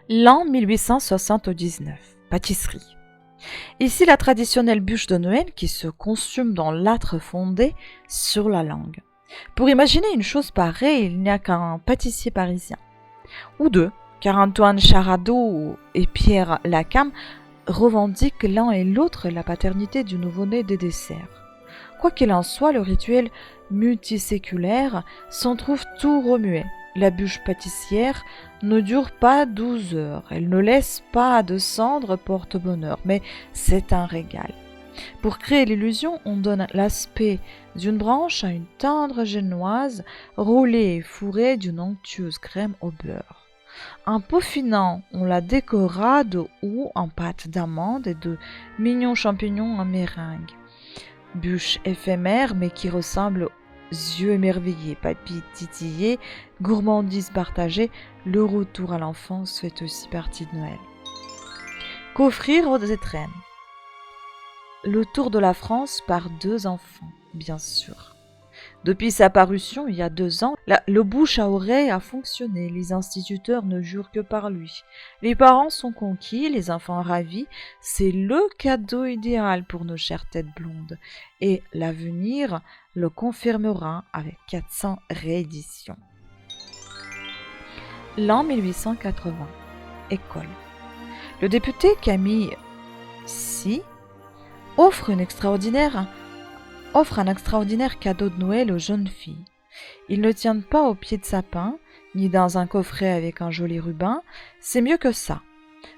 L'an 1879, pâtisserie. Ici la traditionnelle bûche de Noël qui se consume dans l'âtre fondé sur la langue. Pour imaginer une chose pareille, il n'y a qu'un pâtissier parisien. Ou deux, car Antoine Charadeau et Pierre Lacam revendiquent l'un et l'autre la paternité du nouveau-né des desserts. Quoi qu'il en soit, le rituel multiséculaire s'en trouve tout remué. La bûche pâtissière ne dure pas 12 heures, elle ne laisse pas de cendres porte-bonheur, mais c'est un régal. Pour créer l'illusion, on donne l'aspect d'une branche à une tendre génoise roulée et fourrée d'une onctueuse crème au beurre. En peaufinant, on la décorera de houx en pâte d'amande et de mignons champignons en meringue. Bûche éphémère mais qui ressemble aux yeux émerveillés, papilles titillées, gourmandise partagée, le retour à l'enfance fait aussi partie de Noël. Qu'offrir aux étrennes? Le tour de la France par deux enfants, bien sûr. Depuis sa parution il y a 2 ans, le bouche à oreille a fonctionné, les instituteurs ne jurent que par lui. Les parents sont conquis, les enfants ravis, c'est le cadeau idéal pour nos chères têtes blondes. Et l'avenir le confirmera avec 400 rééditions. L'an 1880, école. Le député Camille Sy offre un extraordinaire cadeau de Noël aux jeunes filles. Ils ne tiennent pas au pied de sapin, ni dans un coffret avec un joli ruban, c'est mieux que ça.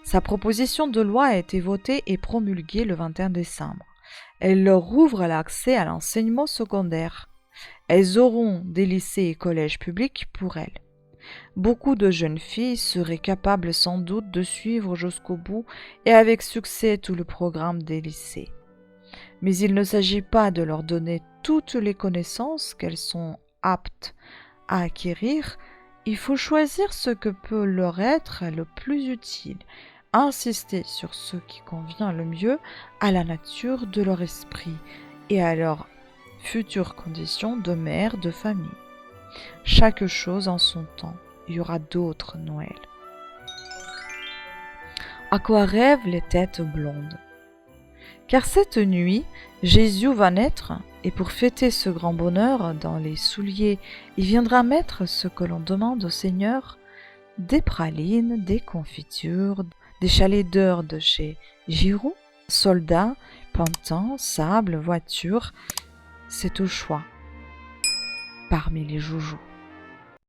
Sa proposition de loi a été votée et promulguée le 21 décembre. Elle leur ouvre l'accès à l'enseignement secondaire. Elles auront des lycées et collèges publics pour elles. Beaucoup de jeunes filles seraient capables sans doute de suivre jusqu'au bout et avec succès tout le programme des lycées. Mais il ne s'agit pas de leur donner toutes les connaissances qu'elles sont aptes à acquérir, il faut choisir ce que peut leur être le plus utile, insister sur ce qui convient le mieux à la nature de leur esprit et à leurs futures conditions de mère de famille. Chaque chose en son temps, il y aura d'autres Noëls. À quoi rêvent les têtes blondes? Car cette nuit, Jésus va naître, et pour fêter ce grand bonheur, dans les souliers, il viendra mettre ce que l'on demande au Seigneur, des pralines, des confitures, des chalets d'heures de chez Giroud, soldats, pantins, sable, voitures, c'est au choix, parmi les joujoux.